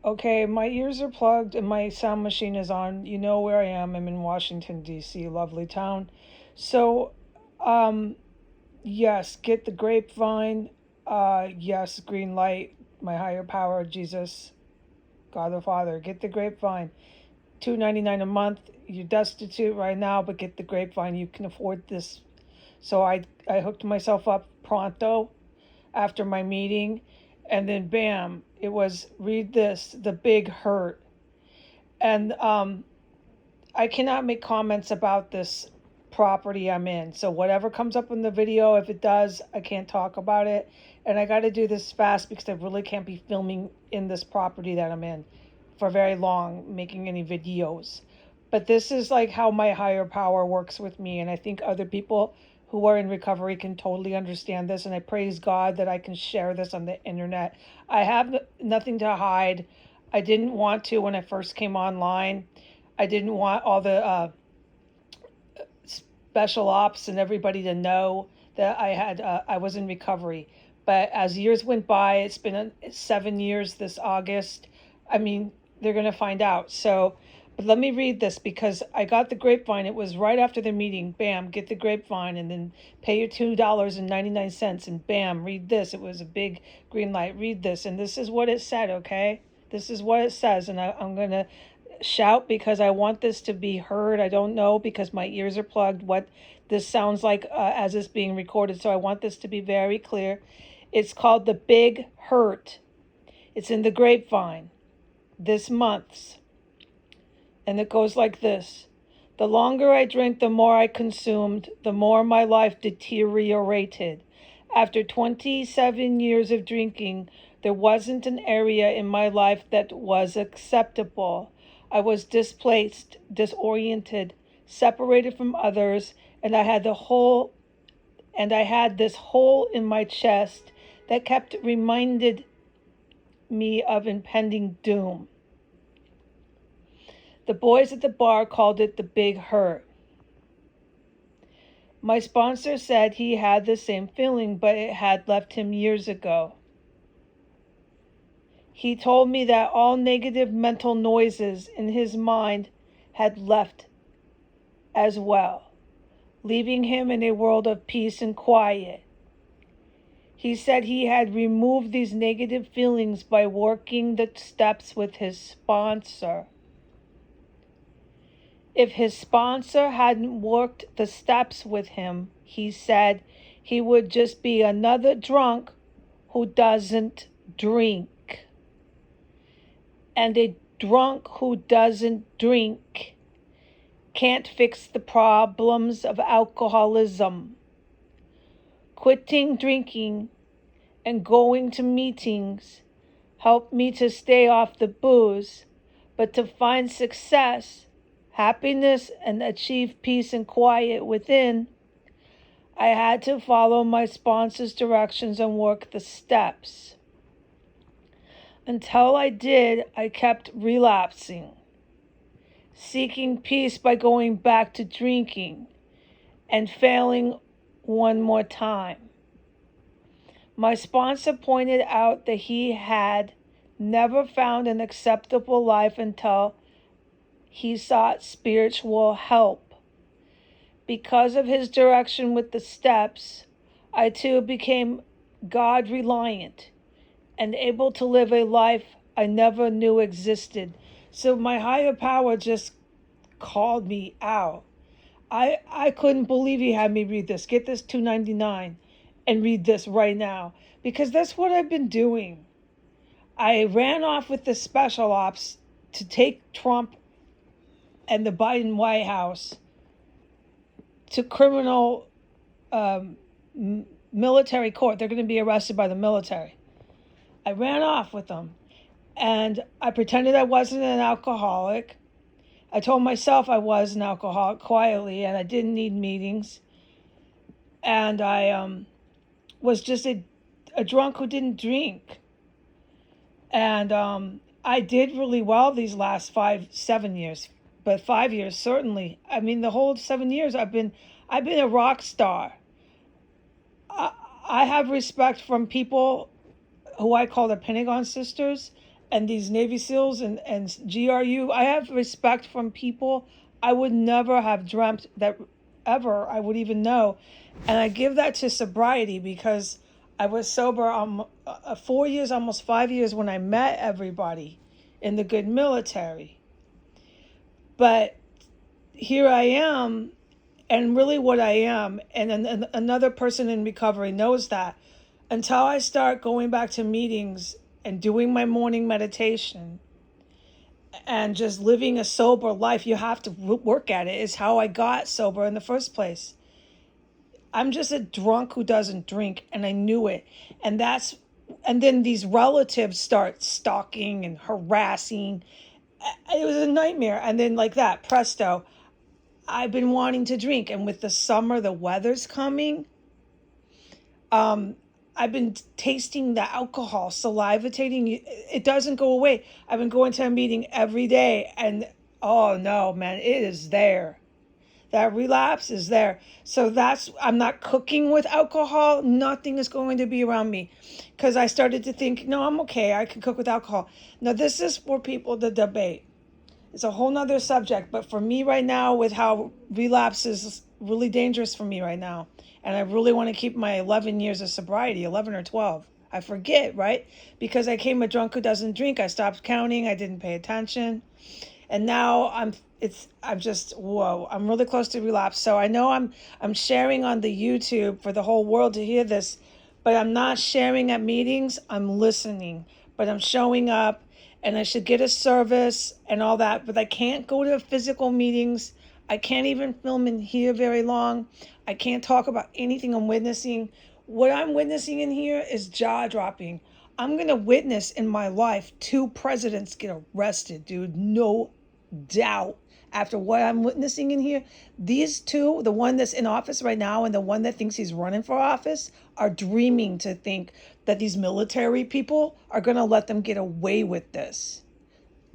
Okay, my ears are plugged and my sound machine is on. You know where I am. I'm in Washington, D.C., lovely town. So, um, yes, get the grapevine. Yes, green light, my higher power, Jesus, God the Father. Get the grapevine. $2.99 a month. You're destitute right now, but get the grapevine. You can afford this. So I hooked myself up pronto after my meeting, and then bam, it was read this, the big hurt. And I cannot make comments about this property I'm in. So whatever comes up in the video, if it does, I can't talk about it. And I got to do this fast because I really can't be filming in this property that I'm in for very long, making any videos. But this is like how my higher power works with me. And I think other people who are in recovery can totally understand this. And I praise God that I can share this on the internet. I have nothing to hide. I didn't want to when I first came online. I didn't want all the special ops and everybody to know that I was in recovery. But as years went by, it's been 7 years this August. I mean, they're going to find out. So, but let me read this because I got the grapevine. It was right after the meeting. Bam, get the grapevine and then pay your $2.99 and bam, read this. It was a big green light. Read this. And this is what it said, okay? This is what it says. And I'm going to shout because I want this to be heard. I don't know because my ears are plugged what this sounds like as it's being recorded. So I want this to be very clear. It's called The Big Hurt. It's in the grapevine this month's. And it goes like this. The longer I drank, the more I consumed, the more my life deteriorated. After 27 years of drinking, there wasn't an area in my life that was acceptable. I was displaced, disoriented, separated from others, and I had this hole in my chest that kept reminded me of impending doom. The boys at the bar called it the big hurt. My sponsor said he had the same feeling, but it had left him years ago. He told me that all negative mental noises in his mind had left as well, leaving him in a world of peace and quiet. He said he had removed these negative feelings by working the steps with his sponsor. If his sponsor hadn't worked the steps with him, he said he would just be another drunk who doesn't drink. And a drunk who doesn't drink can't fix the problems of alcoholism. Quitting drinking and going to meetings helped me to stay off the booze, but to find success, happiness, and achieve peace and quiet within, I had to follow my sponsor's directions and work the steps. Until I did, I kept relapsing, seeking peace by going back to drinking and failing one more time. My sponsor pointed out that he had never found an acceptable life until he sought spiritual help. Because of his direction with the steps, I too became God reliant and able to live a life I never knew existed. So my higher power just called me out. I couldn't believe he had me read this. Get this $2.99 and read this right now because that's what I've been doing. I ran off with the special ops to take Trump and the Biden White House to criminal military court. They're going to be arrested by the military. I ran off with them and I pretended I wasn't an alcoholic. I told myself I was an alcoholic quietly and I didn't need meetings. And I was just a drunk who didn't drink. And I did really well these last 7 years. But 5 years, certainly. I mean, the whole 7 years, I've been a rock star. I have respect from people who I call the Pentagon Sisters and these Navy SEALs and GRU, I have respect from people I would never have dreamt that ever I would even know. And I give that to sobriety because I was sober 4 years, almost 5 years when I met everybody in the good military. But here I am, and really what I am, and another person in recovery knows that. Until I start going back to meetings and doing my morning meditation and just living a sober life, you have to work at it. It's how I got sober in the first place. I'm just a drunk who doesn't drink, and I knew it. And that's, and then these relatives start stalking and harassing. It was a nightmare. And then, like that, presto, I've been wanting to drink. And with the summer, the weather's coming. I've been tasting the alcohol, salivating. It doesn't go away. I've been going to a meeting every day, and oh no, man, it is there. That relapse is there. So I'm not cooking with alcohol. Nothing is going to be around me. Because I started to think, no, I'm okay. I can cook with alcohol. Now, this is for people to debate. It's a whole nother subject. But for me right now, with how relapse is really dangerous for me right now, and I really want to keep my 11 years of sobriety, 11 or 12. I forget, right? Because I came a drunk who doesn't drink. I stopped counting. I didn't pay attention. And now I'm just, whoa, I'm really close to relapse. So I know I'm sharing on the YouTube for the whole world to hear this, but I'm not sharing at meetings. I'm listening, but I'm showing up, and I should get a service and all that, but I can't go to physical meetings. I can't even film in here very long. I can't talk about anything I'm witnessing. What I'm witnessing in here is jaw dropping. I'm going to witness in my life 2 presidents get arrested, dude. No doubt. After what I'm witnessing in here, these 2, the one that's in office right now and the one that thinks he's running for office, are dreaming to think that these military people are going to let them get away with this.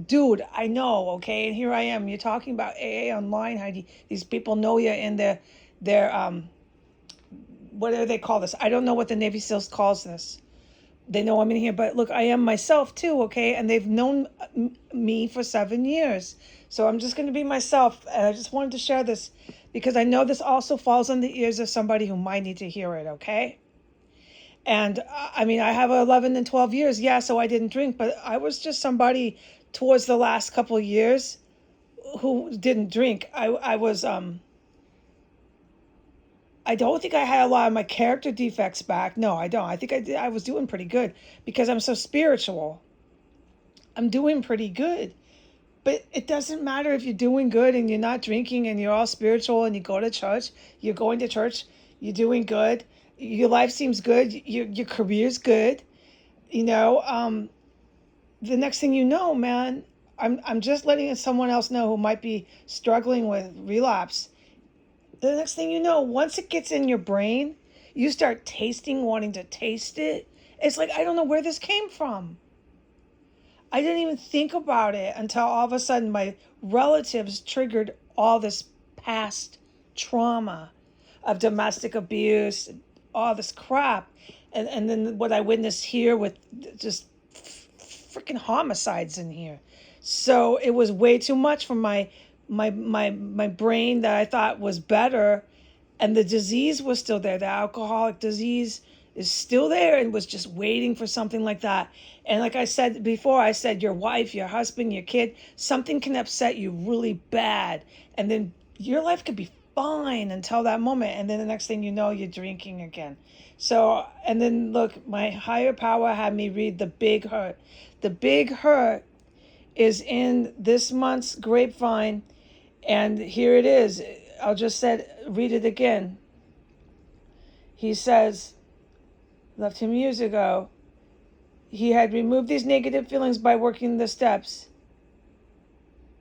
Dude, I know, okay? And here I am. You're talking about AA online, Heidi. These people know you in their what do they call this? I don't know what the Navy SEALs calls this. They know I'm in here, but look, I am myself too, okay? And they've known me for 7 years. So I'm just going to be myself. And I just wanted to share this because I know this also falls on the ears of somebody who might need to hear it, okay? And I mean, I have 11 and 12 years. Yeah, so I didn't drink, but I was just somebody towards the last couple of years who didn't drink. I don't think I had a lot of my character defects back. No, I don't. I think I did. I was doing pretty good because I'm so spiritual. I'm doing pretty good. But it doesn't matter if you're doing good and you're not drinking and you're all spiritual and you go to church. You're going to church. You're doing good. Your life seems good. Your career's good. You know, the next thing you know, man, I'm just letting someone else know who might be struggling with relapse. The next thing you know, once it gets in your brain, you start tasting, wanting to taste it. It's like, I don't know where this came from. I didn't even think about it until all of a sudden my relatives triggered all this past trauma of domestic abuse, all this crap. And then what I witnessed here with just freaking homicides in here. So it was way too much for my brain that I thought was better, and the disease was still there. The alcoholic disease is still there and was just waiting for something like that. And like I said before, I said your wife, your husband, your kid, something can upset you really bad, and then your life could be fine until that moment, and then the next thing you know, you're drinking again. So, and then look, my higher power had me read The Big Hurt. The Big Hurt is in this month's Grapevine. And here it is. I'll just read it again. He says, left him years ago. He had removed these negative feelings by working the steps.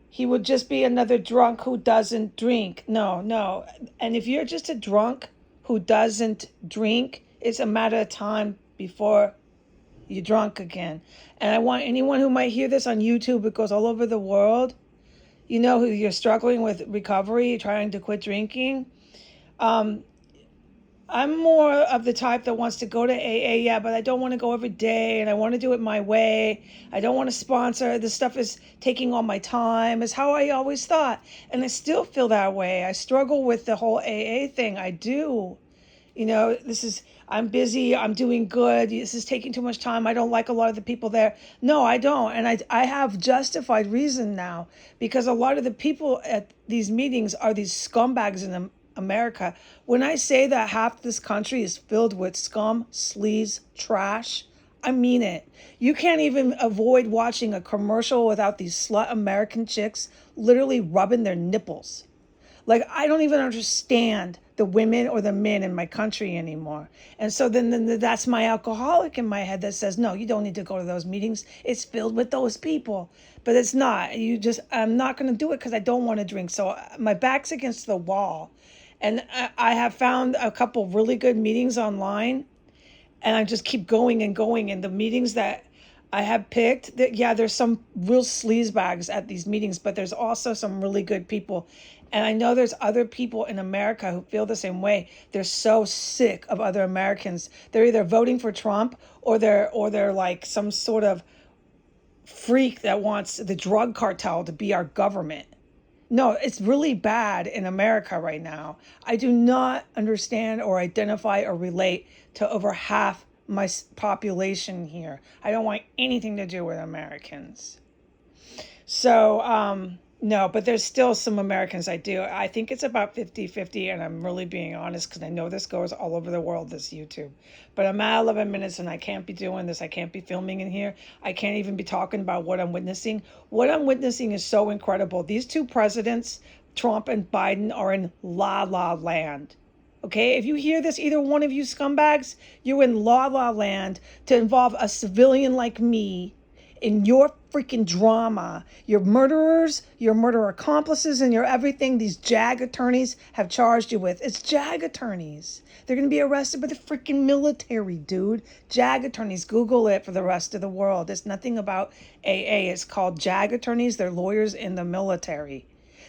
He would just be another drunk who doesn't drink. No. And if you're just a drunk who doesn't drink, it's a matter of time before you're drunk again. And I want anyone who might hear this on YouTube, it goes all over the world. You know, who you're struggling with recovery, trying to quit drinking. I'm more of the type that wants to go to AA, yeah, but I don't want to go every day and I want to do it my way. I don't want to sponsor. This stuff is taking all my time, is how I always thought. And I still feel that way. I struggle with the whole AA thing. I do. I'm busy, I'm doing good, this is taking too much time, I don't like a lot of the people there. No, I don't. And I have justified reason now because a lot of the people at these meetings are these scumbags in America. When I say that half this country is filled with scum, sleaze, trash, I mean it. You can't even avoid watching a commercial without these slut American chicks literally rubbing their nipples. Like, I don't even understand the women or the men in my country anymore. And so then that's my alcoholic in my head that says, no, you don't need to go to those meetings. It's filled with those people. But it's not. I'm not going to do it because I don't want to drink. So my back's against the wall. And I have found a couple really good meetings online and I just keep going and going. And the meetings that I have picked, that yeah, there's some real sleaze bags at these meetings, but there's also some really good people. And I know there's other people in America who feel the same way. They're so sick of other Americans. They're either voting for Trump or they're like some sort of freak that wants the drug cartel to be our government. No, it's really bad in America right now. I do not understand or identify or relate to over half my population here. I don't want anything to do with Americans. So, no, but there's still some Americans I do. I think it's about 50-50, and I'm really being honest because I know this goes all over the world, this YouTube. But I'm at 11 minutes and I can't be doing this. I can't be filming in here. I can't even be talking about what I'm witnessing. What I'm witnessing is so incredible. These two presidents, Trump and Biden, are in la la land. Okay, if you hear this, either one of you scumbags, you're in la la land to involve a civilian like me in your freaking drama. Your murderers, your murder accomplices, and your everything these JAG attorneys have charged you with. It's JAG attorneys. They're going to be arrested by the freaking military, dude. JAG attorneys. Google it for the rest of the world. It's nothing about AA. It's called JAG attorneys. They're lawyers in the military.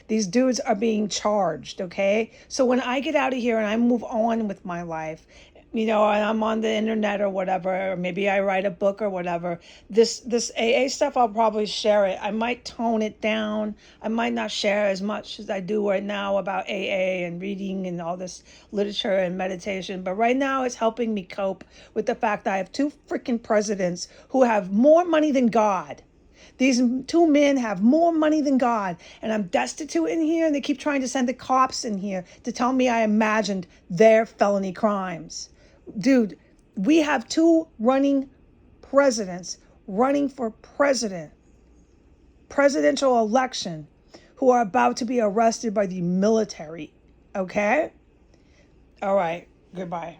These dudes are being charged, okay? So when I get out of here and I move on with my life, and I'm on the internet or whatever, or maybe I write a book or whatever, this AA stuff, I'll probably share it. I might tone it down. I might not share as much as I do right now about AA and reading and all this literature and meditation. But right now it's helping me cope with the fact that I have two freaking presidents who have more money than God. These two men have more money than God, and I'm destitute in here, and they keep trying to send the cops in here to tell me I imagined their felony crimes. Dude, we have two running presidents running for presidential election, who are about to be arrested by the military. Okay? All right. Goodbye.